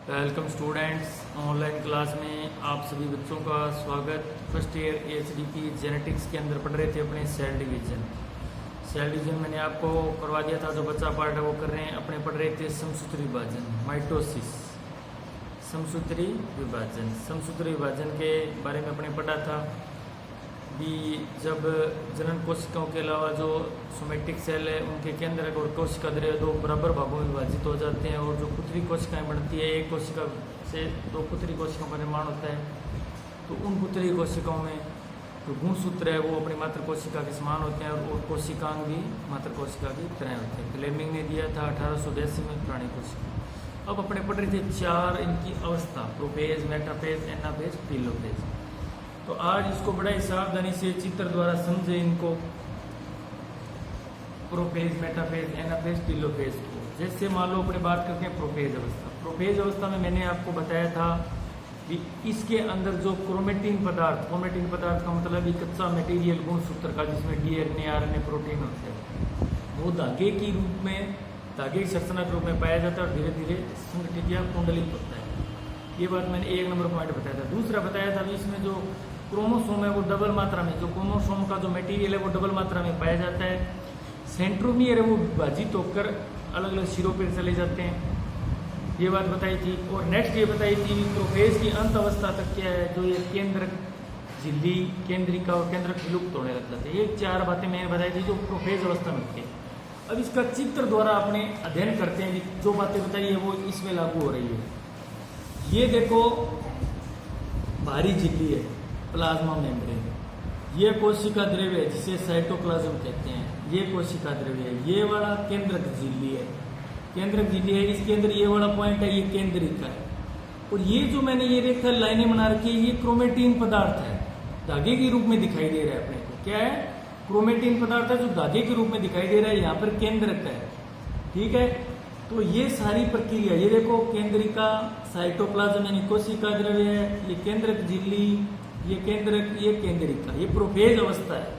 Welcome students, online class में आप सभी बच्चों का स्वागत। फर्स्ट ईयर एचडीपी जेनेटिक्स के अंदर पढ़ रहे थे अपने सेल डिवीजन मैंने आपको करवा दिया था। जो बच्चा पार्ट है वो कर रहे हैं, अपने पढ़ रहे थे समसूत्री विभाजन, माइटोसिस, समसूत्री विभाजन के बारे में अपने पढ़ा था भी। जब जनन कोशिकाओं के अलावा जो सोमेटिक सेल है उनके केंद्रक और कोशिका द्रव्य दो बराबर भागों में विभाजित हो जाते हैं, और जो पुत्री कोशिकाएं बनती है, एक कोशिका से दो पुत्री कोशिकाओं का निर्माण होता है। तो उन पुत्री कोशिकाओं में जो गुणसूत्र है वो अपनी मातृ कोशिका के समान होते हैं, और कोशिकांग भी मातृ कोशिका की तरह होते हैं। फ्लेमिंग ने दिया था 1882 में प्राणी कोशिका। अब अपने पढ़ रहे थे चार इनकी अवस्था, प्रोफेज, मेटाफेज, एनाफेज, टेलोफेज। तो आज इसको बड़ा ही सावधानी से चित्र द्वारा समझे इनको, प्रोफेज, मेटाफेज, एनाफेज, टेलोफेज को। जैसे मान लो अपने बात करते हैं प्रोफेज अवस्था। प्रोफेज अवस्था में मैंने आपको बताया था कि इसके अंदर जो क्रोमेटिन पदार्थ का मतलब कच्चा मटेरियल गुणसूत्र का, जिसमें डीएनए, आरएनए, प्रोटीन होते हैं, वो धागे की रूप में, धागे की संरचना के रूप में पाया जाता है और धीरे धीरे संगठित या कुंडलित होता है। ये बात मैंने एक नंबर पॉइंट बताया था। दूसरा बताया था इसमें जो क्रोमोसोम है वो डबल मात्रा में, जो क्रोमोसोम का जो मटेरियल है वो डबल मात्रा में पाया जाता है। सेंट्रोमियर है वो विभाजित होकर अलग अलग सिरों पर चले जाते हैं, ये बात बताई थी। और नेक्स्ट ये बताई थी प्रोफेज की अंत अवस्था तक क्या है, जो ये केंद्रक, झिल्ली, केंद्रिका और केंद्रक विलुप्त होने लग जाते हैं। ये चार बातें मैंने बताई थी जो प्रोफेज अवस्था में होती है। अब इसका चित्र द्वारा अपने अध्ययन करते हैं, जो बातें बताई है वो इसमें लागू हो रही है। ये देखो भारी झिल्ली है, प्लाज्मा मेम्ब्रेन, ये कोशिका द्रव्य है जिसे साइटोप्लाज्म कहते हैं, ये कोशिका द्रव्य है। ये वाला केंद्रक झिल्ली है, इसके अंदर ये वाला पॉइंट है, ये केंद्रिका है। और ये जो मैंने ये रेखा लाइनें बना रखी है, ये क्रोमेटिन पदार्थ है, धागे के रूप में दिखाई दे रहा है अपने को। क्या है? क्रोमेटिन पदार्थ है जो धागे के रूप में दिखाई दे रहा है। यहाँ पर केंद्रक है, ठीक है। तो ये सारी प्रक्रिया, ये देखो केंद्रिका, साइटोप्लाज्म यानी कोशिका द्रव्य है, ये केंद्रक झिल्ली, ये केंद्रक, ये केंद्रिका, ये प्रोफेज अवस्था है।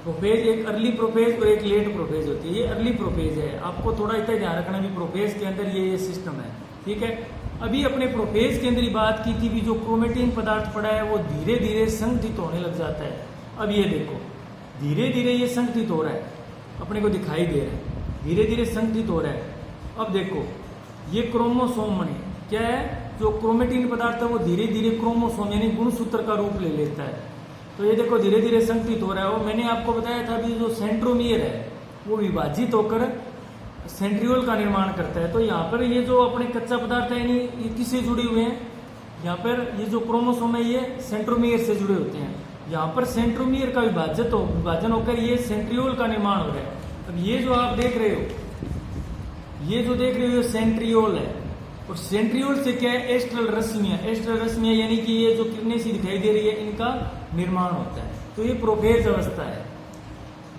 प्रोफेज, एक अर्ली प्रोफेज और एक लेट प्रोफेज होती है। ये अर्ली प्रोफेज है, आपको थोड़ा इतना ध्यान रखना भी प्रोफेज के अंदर ये सिस्टम है, ठीक है। अभी अपने प्रोफेज के अंदर ही बात की थी भी जो क्रोमेटिन पदार्थ पड़ा है वो धीरे धीरे संगठित होने लग जाता है। अब ये देखो धीरे धीरे ये संगठित हो रहा है, अपने को दिखाई दे रहा है, धीरे धीरे संगठित हो रहा है। अब देखो ये क्रोमोसोम बने, क्या है, जो क्रोमेटिन पदार्थ है वो धीरे धीरे क्रोमोसोम यानी गुणसूत्र का रूप ले लेता है। तो ये देखो धीरे धीरे संगठित हो रहा है। और मैंने आपको बताया था भी जो सेंट्रोमियर है वो विभाजित होकर सेंट्रियोल का निर्माण करता है। तो यहाँ पर ये जो अपने कच्चा पदार्थ है यानी ये किससे जुड़े हुए हैं, यहाँ पर ये जो क्रोमोसोम है ये सेंट्रोमियर से जुड़े होते हैं। यहाँ पर सेंट्रोमियर का विभाजन होकर ये सेंट्रियोल का निर्माण हो रहा है। अब ये जो आप देख रहे हो, ये जो देख रहे हो सेंट्रियोल है, और सेंट्रियोल से क्या है, एस्ट्रल रश्मियां यानी कि ये जो किरणें सी दिखाई दे रही है इनका निर्माण होता है। तो ये प्रोफेज अवस्था है।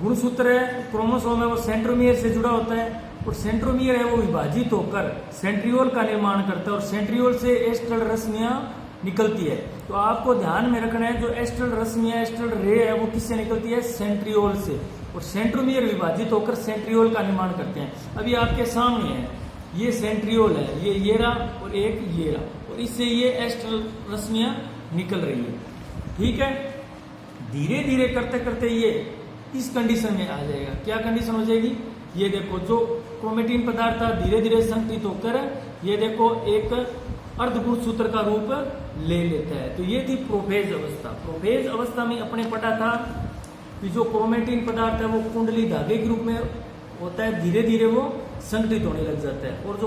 गुणसूत्र है, क्रोमोसोम है, वो सेंट्रोमियर से जुड़ा होता है, और सेंट्रोमियर है वो विभाजित होकर सेंट्रियोल का निर्माण करता है, और सेंट्रियोल से एस्ट्रल रश्मियां निकलती है। तो आपको ध्यान में रखना है जो एस्ट्रल रश्मियां, एस्ट्रल रे है वो किससे निकलती है, सेंट्रियोल से, और सेंट्रोमियर विभाजित होकर सेंट्रियोल का निर्माण करते हैं। अभी आपके सामने है, ये सेंट्रियोल है, ये रहा और एक ये रहा, और इससे ये एस्ट्रल रश्मियां निकल रही है, ठीक है। धीरे धीरे करते करते ये इस कंडीशन में आ जाएगा। क्या कंडीशन हो जाएगी, ये देखो जो क्रोमेटिन पदार्थ था धीरे धीरे संगठित होकर ये देखो एक अर्धगुणसूत्र का रूप ले लेता है। तो ये थी प्रोफेज अवस्था। प्रोफेज अवस्था में अपने पढ़ा था कि जो क्रोमेटिन पदार्थ है वो कुंडली धागे के रूप में होता है, धीरे धीरे वो संगठित होने लग जाता है। और जो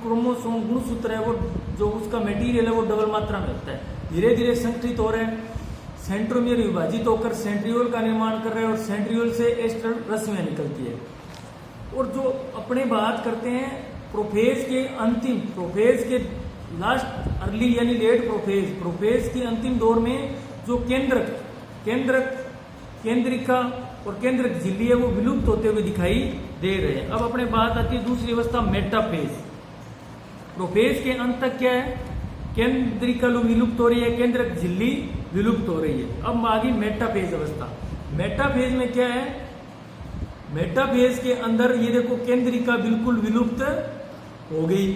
क्रोमोसोम गुणसूत्र है वो जो उसका मटेरियल है वो डबल मात्रा में होता है, धीरे धीरे संगठित हो रहे हैं। सेंट्रोमियर विभाजित होकर सेंट्रियोल का निर्माण कर रहे हैं, और सेंट्रियोल से एस्ट्रल रश्मियां निकलती है। और जो अपने बात करते हैं प्रोफेज के अंतिम, प्रोफेज के लास्ट अर्ली यानी लेट प्रोफेज के अंतिम दौर में जो केंद्रिका और केंद्रक झिल्ली है वो विलुप्त होते हुए दिखाई दे रहे हैं। अब अपने बात आती है दूसरी अवस्था, मेटाफेज। प्रोफेज के अंत तक क्या है, केंद्रिका विलुप्त हो रही है, केंद्रक झिल्ली विलुप्त हो रही है। अब आगे मेटाफेज अवस्था। मेटाफेज में क्या है, मेटाफेज के अंदर ये देखो केंद्रिका बिल्कुल विलुप्त हो गई,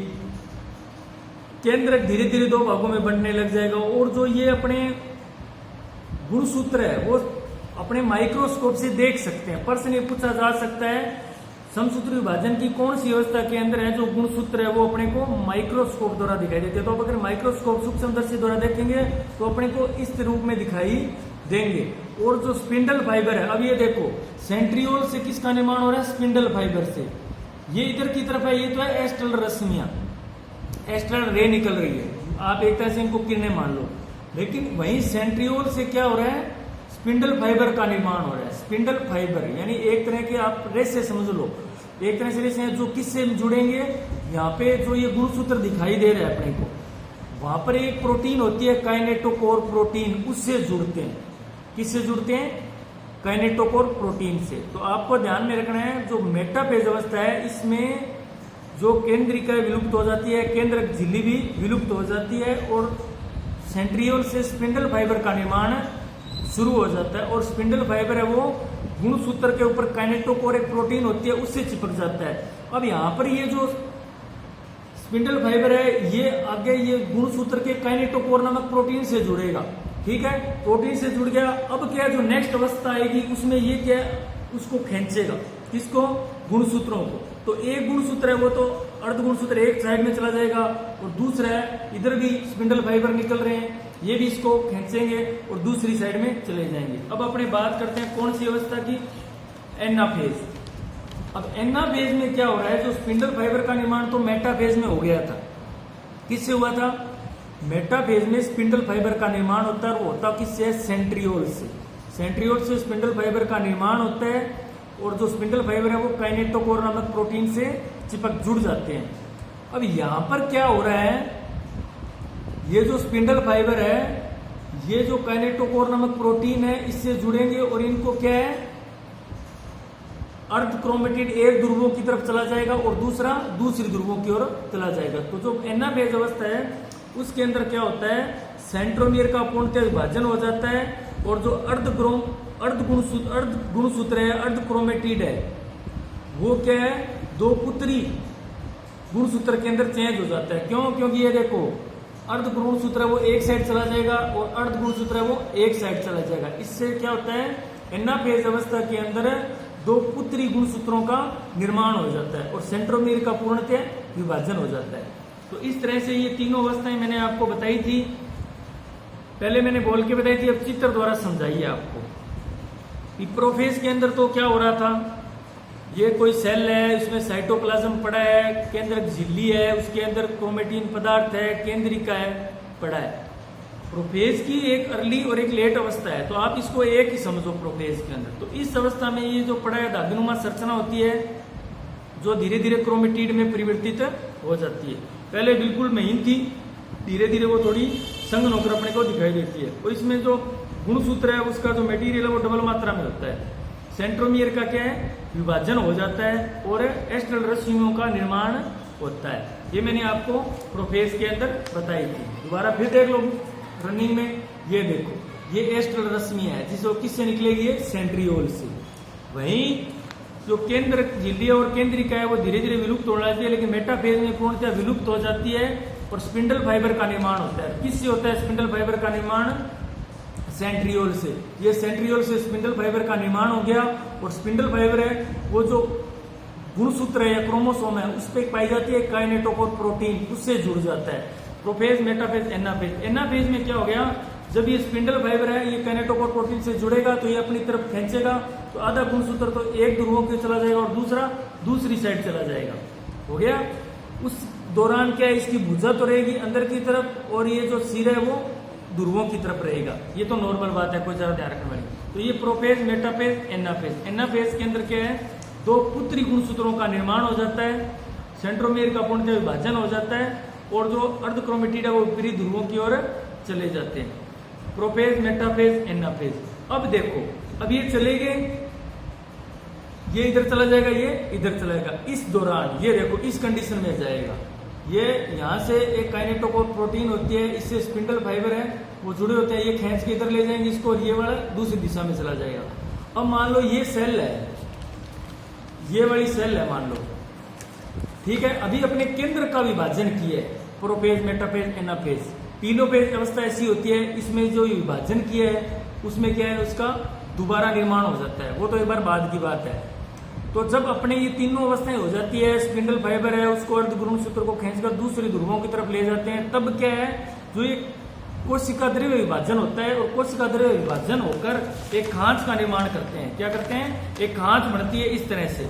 केंद्रक धीरे धीरे दो भागों में बनने लग जाएगा। और जो ये अपने गुणसूत्र है वो अपने माइक्रोस्कोप से देख सकते हैं। प्रश्न ये पूछा जा सकता है समसूत्र विभाजन की कौन सी अवस्था के अंदर है जो गुणसूत्र है वो अपने को माइक्रोस्कोप द्वारा दिखाई देते हैं। तो अगर माइक्रोस्कोप सूक्ष्मदर्शी द्वारा देखेंगे तो अपने को इस रूप में दिखाई देंगे। और जो स्पिंडल फाइबर है, अब ये देखो सेंट्रियोल से किसका निर्माण हो रहा है, स्पिंडल फाइबर से। ये इधर की तरफ है, ये तो है एस्ट्रल रश्मियां, एस्ट्रल रे निकल रही है, आप एक तरह से इनको किरणें मान लो। लेकिन वहीं सेंट्रियोल से क्या हो रहा है, स्पिंडल फाइबर का निर्माण हो रहा है। स्पिंडल फाइबर यानी एक तरह के आप रेसे समझ लो, एक तरह से रेसे जो किससे जुड़ेंगे, यहाँ पे जो ये गुणसूत्र दिखाई दे रहा है अपने को, वहां पर एक प्रोटीन होती है काइनेटोकोर प्रोटीन, उससे जुड़ते हैं। किससे जुड़ते हैं, काइनेटोकोर प्रोटीन से। तो आपको ध्यान में रखना है जो मेटाफेज अवस्था है इसमें जो केंद्रिका विलुप्त हो जाती है, केंद्रक झिल्ली भी विलुप्त हो जाती है और सेंट्रियोल से स्पिंडल फाइबर का निर्माण शुरू हो जाता है। और स्पिंडल फाइबर है वो गुणसूत्र के ऊपर काइनेटोकोर एक प्रोटीन होती है उससे चिपक जाता है। अब यहाँ पर ये जो स्पिंडल फाइबर है ये आगे ये गुणसूत्र के काइनेटोकोर नामक प्रोटीन से जुड़ेगा। ठीक है, प्रोटीन से जुड़ गया। अब क्या जो नेक्स्ट अवस्था आएगी उसमें ये क्या उसको खींचेगा, किसको, गुणसूत्रों को। तो एक गुणसूत्र है वो तो अर्ध गुणसूत्र एक साइड में चला जाएगा और दूसरा है इधर भी स्पिंडल फाइबर निकल रहे हैं, ये भी इसको खींचेंगे और दूसरी साइड में चले जाएंगे। अब अपने बात करते हैं कौन सी अवस्था की, एनाफेज। अब एनाफेज में क्या हो रहा है, जो स्पिंडल फाइबर का निर्माण तो मेटाफेज में हो गया था, किससे हुआ था, मेटाफेज में स्पिंडल फाइबर का निर्माण होता है, वो होता किससे, सेंट्रियोल से। सेंट्रियोल से स्पिंडल फाइबर का निर्माण होता है और जो स्पिंडल फाइबर है वो काइनेटोकोर नामक प्रोटीन से चिपक जुड़ जाते हैं। अब यहां पर क्या हो रहा है, ये जो स्पिंडल फाइबर है ये जो काइनेटोकोर नामक प्रोटीन है इससे जुड़ेंगे और इनको क्या है, अर्ध क्रोमेटिड एक ध्रुवों की तरफ चला जाएगा और दूसरा दूसरी ध्रुवों की ओर चला जाएगा। तो जो एनाफेज अवस्था है उसके अंदर क्या होता है, सेंट्रोमियर का पूर्णतः विभाजन हो जाता है और जो अर्ध गुणसूत्र है, अर्ध क्रोमेटिड है, वो क्या है, दो पुत्री गुणसूत्र के अंदर चेंज हो जाता है। क्यों, क्योंकि ये देखो अर्ध गुणसूत्र है वो एक साइड चला जाएगा और अर्ध गुणसूत्र है वो एक साइड चला जाएगा। इससे क्या होता है, एनाफेज अवस्था के अंदर दो पुत्री गुणसूत्रों का निर्माण हो जाता है और सेंट्रोमियर का पूर्णतः विभाजन हो जाता है। तो इस तरह से ये तीनों अवस्थाएं मैंने आपको बताई थी, पहले मैंने बोल के बताई थी, अब चित्र द्वारा समझाइए आपको। प्रोफेज के अंदर तो क्या हो रहा था, ये कोई सेल है, उसमें साइटोप्लाज्म पड़ा है, केंद्रक झिल्ली है, उसके अंदर क्रोमेटिन पदार्थ है, केंद्रिका है, पड़ा है। प्रोफेज की एक अर्ली और एक लेट अवस्था है, तो आप इसको एक ही समझो प्रोफेज के अंदर। तो इस अवस्था में ये जो पड़ा है धागनुमा संरचना होती है जो धीरे धीरे क्रोमेटिड में परिवर्तित हो जाती है। पहले बिल्कुल महीन थी, धीरे धीरे वो थोड़ी संघन होकर अपने को दिखाई देती है। और इसमें जो गुणसूत्र है उसका जो मटेरियल है वो डबल मात्रा में होता है। सेंट्रोमियर का क्या है, विभाजन हो जाता है और एस्ट्रल रश्मियों का निर्माण होता है। ये मैंने आपको प्रोफेज के अंदर बताई थी। दोबारा फिर देख लो रनिंग में, ये देखो ये एस्ट्रल रश्मि है जिसको किससे निकलेगी, ये सेंट्रियोल से। वहीं जो केंद्र झिल्ली और केंद्रिका है वो धीरे धीरे विलुप्त हो जाती है, लेकिन मेटाफेज में पूर्णतः विलुप्त हो जाती है और स्पिंडल फाइबर का निर्माण होता है। किससे होता है स्पिंडल फाइबर का निर्माण, सेंट्रियोल से। ये सेंट्रियोल से स्पिंडल फाइबर का निर्माण हो गया और स्पिंडल फाइबर है वो जो गुणसूत्र है या क्रोमोसोम है उस पर पाई जाती है काइनेटोकोर प्रोटीन, उससे जुड़ जाता है। Prophase, metaphase, anaphase. एनाफेज में क्या हो गया, जब ये स्पिंडल फाइबर है ये काइनेटोकोर प्रोटीन से जुड़ेगा तो ये अपनी तरफ खींचेगा, तो आधा गुणसूत्र तो एक ध्रुवों की चला जाएगा और दूसरा दूसरी साइड चला जाएगा। हो गया। उस दौरान क्या है, इसकी भुजा तो रहेगी अंदर की तरफ और ये जो सिर है वो ध्रुवों की तरफ रहेगा। ये तो नॉर्मल बात है, कोई ज्यादा ध्यान रखने वाली। तो ये प्रोफेज, मेटाफेज, एनाफेज। एनाफेज के अंदर क्या है, दो पुत्री गुणसूत्रों का निर्माण हो जाता है, सेंट्रोमियर का पूर्णतः विभाजन हो जाता है और जो अर्ध क्रोमेटिड है वो विपरीत ध्रुवों की ओर चले जाते हैं। Prophase, metaphase, anaphase. अब देखो, अब ये चले गए, ये इधर चला जाएगा, ये इधर चला जाएगा। इस दौरान ये देखो इस कंडीशन में जाएगा, ये यहां से एक काइनेटोकोर प्रोटीन होती है, इससे स्पिंडल फाइबर है वो जुड़े होते हैं, ये खींच के इधर ले जाएंगे इसको, ये वाला दूसरी दिशा में चला जाएगा। अब मान लो ये सेल है, ये वाली सेल है मान लो, ठीक है, अभी अपने केंद्र का विभाजन किया है, प्रोफेज, मेटाफेज, एनाफेज। टीलोफेज अवस्था ऐसी होती है, इसमें जो विभाजन किया है उसमें क्या है, उसका दोबारा निर्माण हो जाता है, वो तो एक बार बाद की बात है। तो जब अपने ये तीनों अवस्थाएं हो जाती है, स्पिंडल फाइबर है उसको अर्धगुणन सूत्र को खींचकर दूसरे ध्रुवों की तरफ ले जाते हैं, तब क्या है, जो ये कोशिका द्रव्य विभाजन होता है और कोशिका द्रव्य विभाजन होकर एक खांच का निर्माण करते हैं। क्या करते हैं, एक खांच बनती है इस तरह से,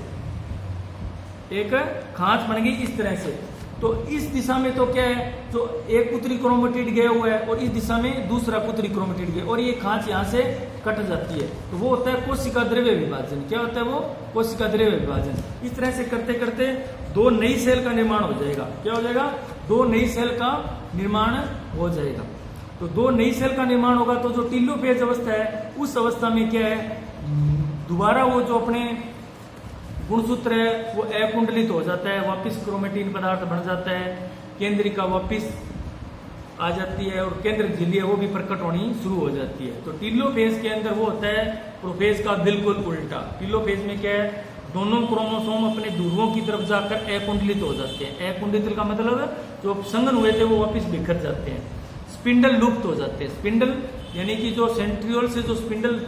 एक खांच बन गई इस तरह से। तो इस दिशा में तो क्या है, जो एक पुत्री क्रोमेटिड गया हुआ है और इस दिशा में दूसरा पुत्री क्रोमेटिड गया, और ये खांच यहाँ से कट जाती है, तो वो होता है कोशिका द्रव्य विभाजन। क्या होता है वो, कोशिका द्रव्य विभाजन। इस तरह से करते करते दो नई सेल का निर्माण हो जाएगा। क्या हो जाएगा, दो नई सेल का निर्माण हो जाएगा। तो दो नई सेल का निर्माण होगा तो जो टीलोफेज अवस्था है उस अवस्था में क्या है, दोबारा वो जो अपने गुणसूत्र है वो अकुंडलित हो जाता है, वापिस क्रोमेटिन पदार्थ बन जाता है, केंद्रिका वापिस आ जाती है और केंद्रक झिल्ली है वो भी प्रकट होनी शुरू हो जाती है। तो टीलोफेज के अंदर वो होता है प्रोफेज का बिल्कुल उल्टा। टीलोफेज में क्या है, दोनों क्रोमोसोम अपने ध्रुवों की तरफ जाकर अकुंडलित हो जाते हैं। अकुंडलित का मतलब जो संघन हुए थे वो वापिस बिखर जाते हैं, स्पिंडल लुप्त हो जाते हैं। स्पिंडल यानी कि जो सेंट्रियोल से जो स्पिंडल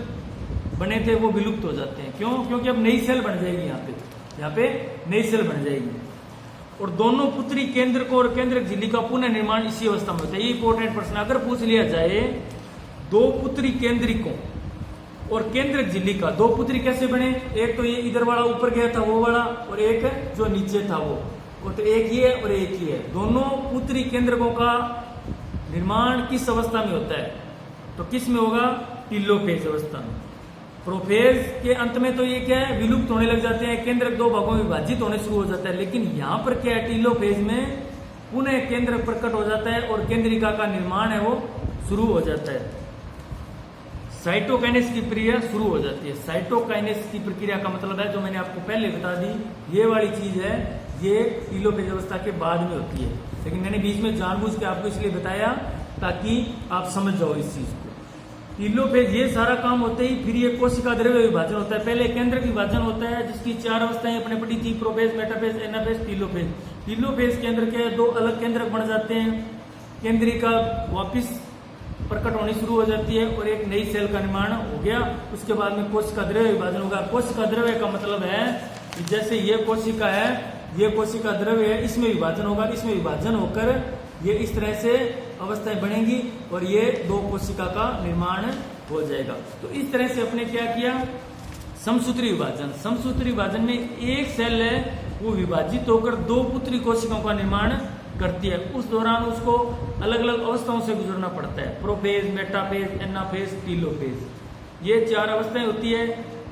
बने थे वो विलुप्त हो जाते हैं। क्यों, क्योंकि अब नई सेल बन जाएगी, यहाँ पे नई सेल बन जाएगी। और दोनों पुत्री केंद्रक और केंद्रक झिल्ली का पुनः निर्माण इसी अवस्था में होता है। ये इंपॉर्टेंट प्रश्न अगर पूछ लिया जाए, दो पुत्री केंद्रिकों और केंद्रक झिल्ली का, दो पुत्री कैसे बने, एक तो ये इधर वाला ऊपर गया था वो वाला, और एक जो नीचे था वो तो एक ही है और एक ही है। दोनों पुत्री केंद्रकों का निर्माण किस अवस्था में होता है, तो किस में होगा, टीलोफेज अवस्था में। प्रोफेज के अंत में तो ये क्या है, विलुप्त होने लग जाते हैं, केंद्रक दो भागों में विभाजित होने शुरू हो जाता है। लेकिन यहाँ पर क्या है, टीलोफेज में पुनः केंद्रक प्रकट हो जाता है और केंद्रिका का निर्माण है वो शुरू हो जाता है। साइटोकाइनेस की प्रक्रिया शुरू हो जाती है। साइटोकाइनेस की प्रक्रिया का मतलब है, जो मैंने आपको पहले बता दी, ये वाली चीज है, ये टीलोफेज अवस्था के बाद में होती है। लेकिन मैंने बीच में जानबूझ के आपको इसलिए बताया ताकि आप समझ जाओ इस चीज को। टीलोफेज ये सारा काम होते ही फिर ये कोशिका द्रव्य विभाजन होता है। पहले केंद्रक विभाजन होता है जिसकी चार अवस्थाएं अपने पड़ी थी, prophase, metaphase, anaphase, telophase. Telophase के अंदर क्या है, दो अलग केंद्रक बन जाते हैं, केंद्रिका वापिस प्रकट होनी शुरू हो जाती है और एक नई सेल का निर्माण हो गया। उसके बाद में कोशिका द्रव्य विभाजन होगा। कोशिका द्रव्य का मतलब है कि जैसे ये कोशिका है, ये कोशिका द्रव्य है, इसमें विभाजन होगा, इसमें विभाजन होकर ये इस तरह से अवस्थाएं बनेंगी और ये दो कोशिका का निर्माण हो जाएगा। तो इस तरह से अपने क्या किया, समसूत्री विभाजन। समसूत्री विभाजन में एक सेल है वो विभाजित होकर दो पुत्री कोशिकाओं का निर्माण करती है। उस दौरान उसको अलग अलग अवस्थाओं से गुजरना पड़ता है, प्रोफेज, मेटाफेज, एनाफेज, टीलोफेज। ये चार अवस्थाएं होती है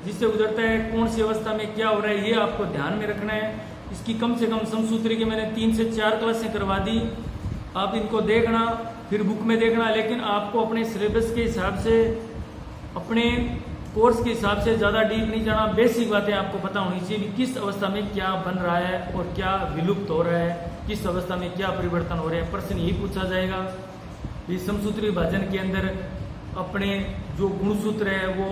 जिससे गुजरता है। कौन सी अवस्था में क्या हो रहा है ये आपको ध्यान में रखना है। इसकी कम से कम समसूत्री की मैंने 3 से 4 क्लासें करवा दी, आप इनको देखना, फिर बुक में देखना। लेकिन आपको अपने सिलेबस के हिसाब से, अपने कोर्स के हिसाब से ज्यादा डीप नहीं जाना। बेसिक बातें आपको पता होनी चाहिए कि किस अवस्था में क्या बन रहा है और क्या विलुप्त हो रहा है, किस अवस्था में क्या परिवर्तन हो रहे हैं। प्रश्न यही पूछा जाएगा। इस समसूत्री विभाजन के अंदर अपने जो गुणसूत्र है वो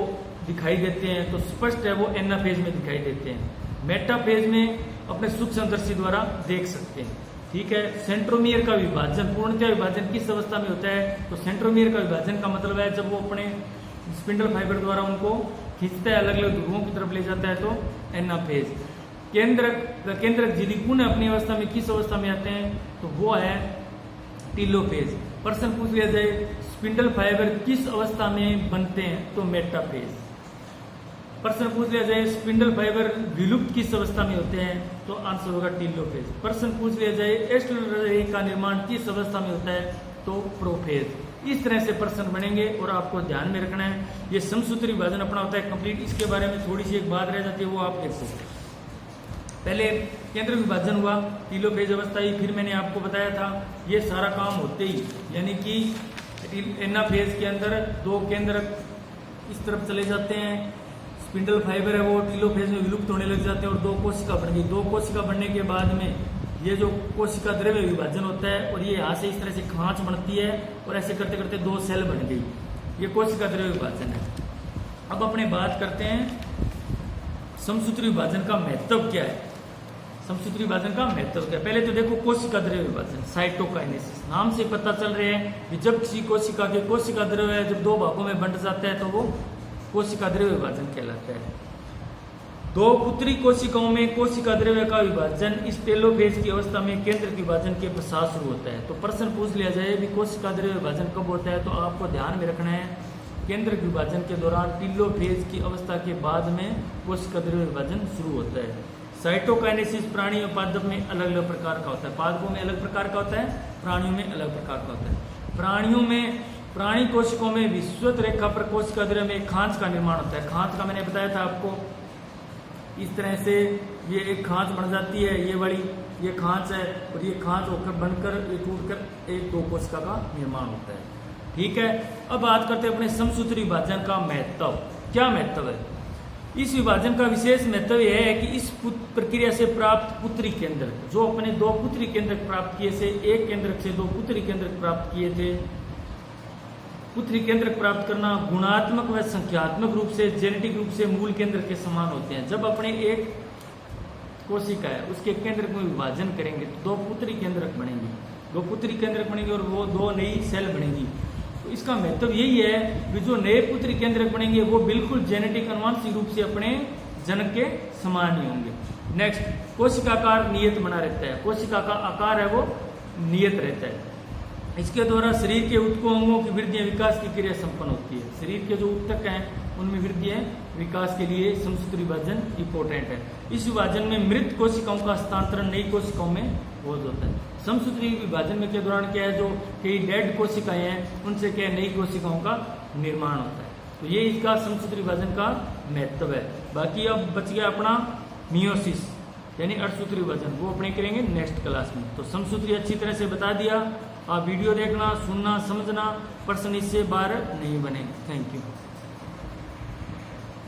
दिखाई देते हैं, तो स्पष्ट है वो एनाफेज में दिखाई देते हैं। मेटाफेज में अपने सूक्ष्मदर्शी द्वारा देख सकते हैं। ठीक है। सेंट्रोमियर का विभाजन, पूर्णतः विभाजन किस अवस्था में होता है, तो सेंट्रोमियर का विभाजन का मतलब है जब वो अपने स्पिंडल फाइबर द्वारा उनको खींचता है, अलग अलग ध्रुवों की तरफ ले जाता है, तो एनाफेज। केंद्रक झिल्ली पुनः अपनी अवस्था में किस अवस्था में आते हैं, तो वो है टीलोफेज। प्रश्न पूछ लिया जाए स्पिंडल फाइबर किस अवस्था में बनते हैं, तो मेटाफेज। प्रश्न पूछ लिया जाए स्पिंडल फाइबर विलुप्त किस अवस्था में होते हैं, तो आंसर होगा टीलोफेज। प्रश्न पूछ लिया जाए एस्ट्रोलरी का निर्माण किस अवस्था में होता है, तो प्रोफेज। इस तरह से प्रश्न बनेंगे और आपको ध्यान में रखना है। ये समसूत्री विभाजन अपना होता है कंप्लीट। इसके बारे में थोड़ी सी एक बात रह जाती है, वो आप देखो। पहले केंद्र विभाजन हुआ, टीलोफेज अवस्था ही, फिर मैंने आपको बताया था ये सारा काम होते ही, यानी कि एनाफेज के अंदर दो केंद्रक इस तरफ चले जाते हैं, स्पिंडल फाइबर है वो टीलोफेज में विलुप्त होने लग जाते हैं और दो कोशिका बन गई। दो कोशिका बनने के बाद में ये जो कोशिका द्रव्य विभाजन होता है और ये यहाँ से इस तरह से खांच बनती है और ऐसे करते करते दो सेल बन गई। ये कोशिका द्रव्य विभाजन है। अब अपने बात करते हैं समसूत्री विभाजन का महत्व क्या है। समसूत्री विभाजन का महत्व क्या है? पहले तो देखो कोशिका द्रव्य विभाजन, साइटोकाइनेसिस। नाम से पता चल रहे हैं कि जब किसी कोशिका के कोशिका द्रव्य जब दो भागों में बंट जाता है तो वो कोशिका द्रव्य विभाजन कहलाता है। दो पुत्री कोशिकाओं में कोशिका द्रव्य का विभाजन इस टेलोफेज की अवस्था में केंद्रक विभाजन के पश्चात शुरू होता है। तो प्रश्न पूछ लिया जाए भी कोशिका द्रव्य विभाजन कब होता है, तो आपको ध्यान में रखना है केंद्रक विभाजन के दौरान टेलोफेज की अवस्था के बाद में कोशिका द्रव्य विभाजन शुरू होता है। साइटोकाइनेसिस प्राणी और पादप में अलग अलग प्रकार का होता है, पादपों में अलग प्रकार का होता है, प्राणियों में अलग प्रकार का होता है। प्राणियों में प्राणी कोशिकाओं में विषुवत रेखा पर कोशिका द्रव्य में खांच का निर्माण होता है। खांच का मैंने बताया था आपको, इस तरह से ये एक खांच बन जाती है, ये वाली ये खांच है और ये खांच होकर बनकर ये टूटकर एक दो कोशिका का निर्माण होता है। ठीक है, अब बात करते हैं अपने समसूत्री विभाजन का महत्व। क्या महत्व है इस विभाजन का? विशेष महत्व यह है कि इस प्रक्रिया से प्राप्त पुत्री केंद्रक, जो अपने दो पुत्री केंद्रक प्राप्त किए थे, एक केंद्रक से दो पुत्री केंद्रक प्राप्त किए थे, पुत्री केंद्रक प्राप्त करना गुणात्मक व संख्यात्मक रूप से जेनेटिक रूप से मूल केंद्र के समान होते हैं। जब अपने एक कोशिका है उसके केंद्रक में विभाजन करेंगे तो दो पुत्री केंद्रक बनेंगे, दो पुत्री केंद्रक बनेंगे और वो दो नई सेल बनेगी। तो इसका महत्व यही है कि जो नए पुत्री केंद्रक बनेंगे वो बिल्कुल जेनेटिक अनुवांशिक रूप से अपने जनक के समान ही होंगे। नेक्स्ट, कोशिकाकार नियत बना रहता है, कोशिका का आकार है वो नियत रहता है। इसके द्वारा शरीर के ऊतकों अंगों की वृद्धि विकास की क्रिया संपन्न होती है। शरीर के जो ऊतक हैं उनमें वृद्धि विकास के लिए समसूत्री विभाजन इंपॉर्टेंट है। इस विभाजन में मृत कोशिकाओं का हस्तांतरण नई कोशिकाओं में हो जाता है। समसूत्री विभाजन में के दौरान क्या है, जो कई डेड कोशिकाएं हैं उनसे क्या नई कोशिकाओं का निर्माण होता है। तो ये इसका समसूत्री विभाजन का महत्व है। बाकी अब बच गया अपना मियोसिस यानी अर्धसूत्री विभाजन, वो अपने करेंगे नेक्स्ट क्लास में। तो समसूत्री अच्छी तरह से बता दिया, आप वीडियो देखना, सुनना, समझना, प्रश्न इससे बाहर नहीं बनेंगे। Thank you.